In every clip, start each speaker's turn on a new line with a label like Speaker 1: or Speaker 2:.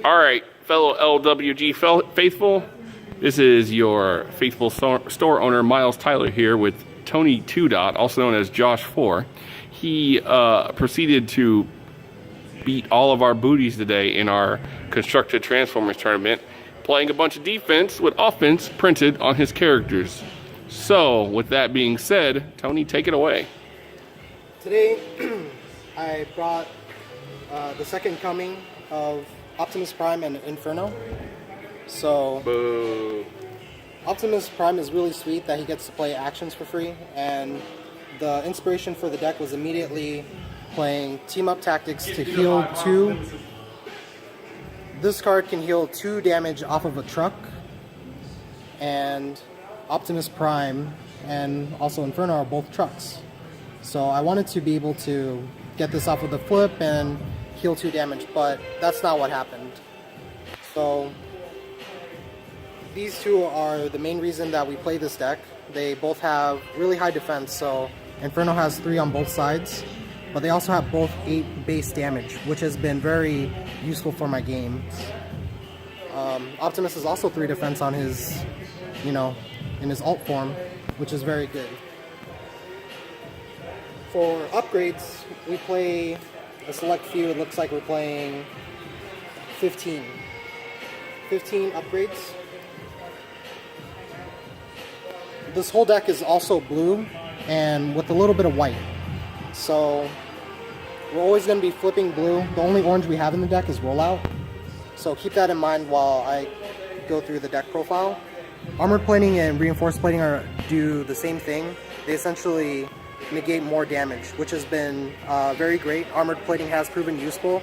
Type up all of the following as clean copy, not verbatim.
Speaker 1: Alright, fellow LWG faithful, this is your faithful store owner Miles Tyler here with Tony 2 Dot, also known as Josh 4. He proceeded to beat all of our booties today in our Constructed Transformers tournament, playing a bunch of defense with offense printed on his characters. So, with that being said, Tony, take it away.
Speaker 2: Today, I brought the second coming of Optimus Prime and Inferno. So,
Speaker 1: Boo.
Speaker 2: Optimus Prime is really sweet that he gets to play actions for free, and the inspiration for the deck was immediately playing Team Up Tactics to heal 2. This card can heal 2 damage off of a truck, and Optimus Prime and also Inferno are both trucks. So I wanted to be able to get this off with a flip and heal 2 damage, but that's not what happened. So these two are the main reason that we play this deck. They both have really high defense, so Inferno has 3 on both sides, but they also have both 8 base damage, which has been very useful for my games. Optimus is also 3 defense on his, in his alt form, which is very good. For upgrades, we play a select few. It looks like we're playing 15 upgrades. This whole deck is also blue and with a little bit of white. So we're always going to be flipping blue. The only orange we have in the deck is rollout. So keep that in mind while I go through the deck profile. Armored plating and reinforced plating do the same thing. They essentially negate more damage, which has been very great. Armored plating has proven useful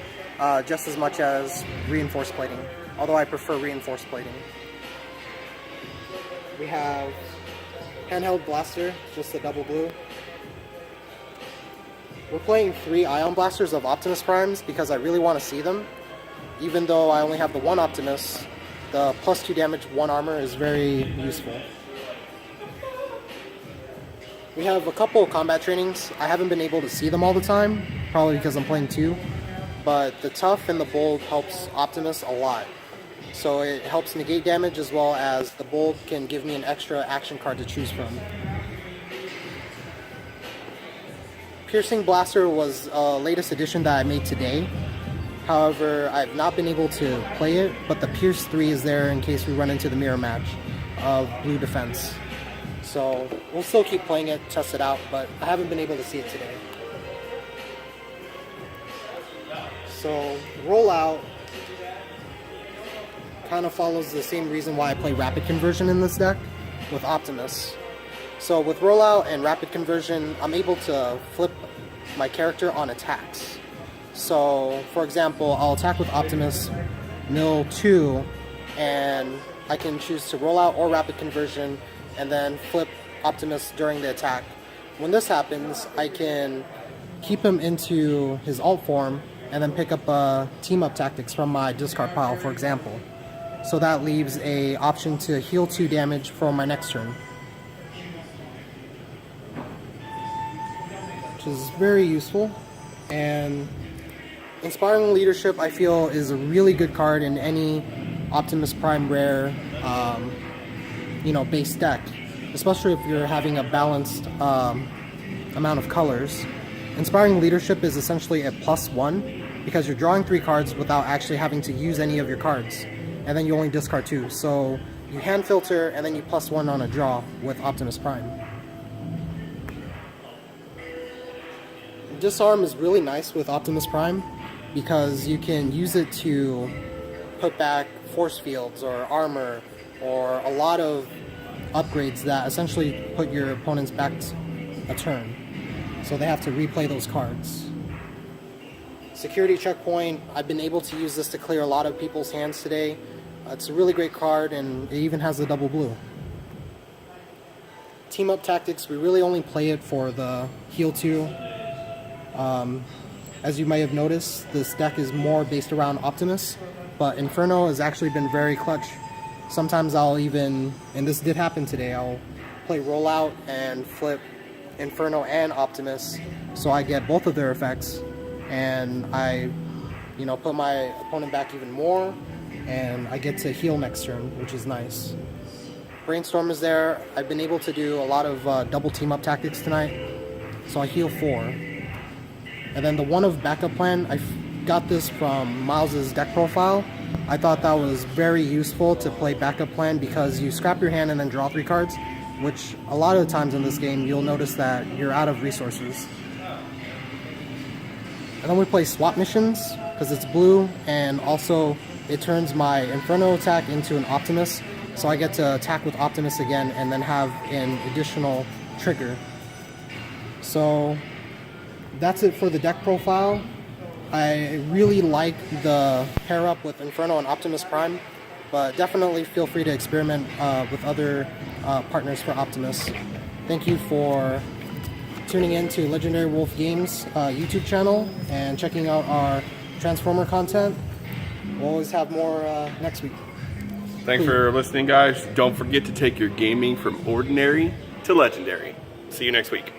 Speaker 2: just as much as reinforced plating, although I prefer reinforced plating. We have Handheld Blaster, just a double blue. We're playing 3 Ion Blasters of Optimus Primes because I really want to see them. Even though I only have the 1 Optimus, the plus 2 damage, 1 armor is very useful. We have a couple of combat trainings. I haven't been able to see them all the time, probably because I'm playing 2. But the Tough and the Bold helps Optimus a lot. So it helps negate damage, as well as the Bold can give me an extra action card to choose from. Piercing Blaster was a latest edition that I made today. However, I've not been able to play it, but the Pierce 3 is there in case we run into the mirror match of blue defense. So we'll still keep playing it, test it out, but I haven't been able to see it today. So rollout kind of follows the same reason why I play Rapid Conversion in this deck with Optimus. So with rollout and Rapid Conversion, I'm able to flip my character on attacks. So for example, I'll attack with Optimus, mill 2, and I can choose to roll out or Rapid Conversion and then flip Optimus during the attack. When this happens, I can keep him into his alt form and then pick up a Team Up Tactics from my discard pile, for example. So that leaves an option to heal 2 damage for my next turn, which is very useful. And Inspiring Leadership, I feel, is a really good card in any Optimus Prime rare base deck, especially if you're having a balanced amount of colors. Inspiring Leadership is essentially a +1 because you're drawing 3 cards without actually having to use any of your cards, and then you only discard 2. So you hand filter and then you +1 on a draw with Optimus Prime. Disarm is really nice with Optimus Prime because you can use it to put back force fields or armor or a lot of upgrades that essentially put your opponents back a turn. So they have to replay those cards. Security Checkpoint, I've been able to use this to clear a lot of people's hands today. It's a really great card, and it even has the double blue. Team Up Tactics, we really only play it for the heal 2. As you may have noticed, this deck is more based around Optimus, but Inferno has actually been very clutch. Sometimes I'll even, and this did happen today, I'll play Rollout and flip Inferno and Optimus, so I get both of their effects, and I you know, put my opponent back even more, and I get to heal next turn, which is nice. Brainstorm is there. I've been able to do a lot of double team-up tactics tonight, so I heal 4. And then the one of backup plan, I got this from Miles's deck profile. I thought that was very useful to play backup plan because you scrap your hand and then draw 3 cards, which a lot of the times in this game you'll notice that you're out of resources. And then we play swap missions because it's blue, and also it turns my Inferno attack into an Optimus, so I get to attack with Optimus again and then have an additional trigger. So that's it for the deck profile. I really like the pair up with Inferno and Optimus Prime, but definitely feel free to experiment with other partners for Optimus. Thank you for tuning in to Legendary Wolf Games YouTube channel and checking out our Transformer content. We'll always have more next week.
Speaker 1: Thanks for listening, guys. Don't forget to take your gaming from ordinary to legendary. See you next week.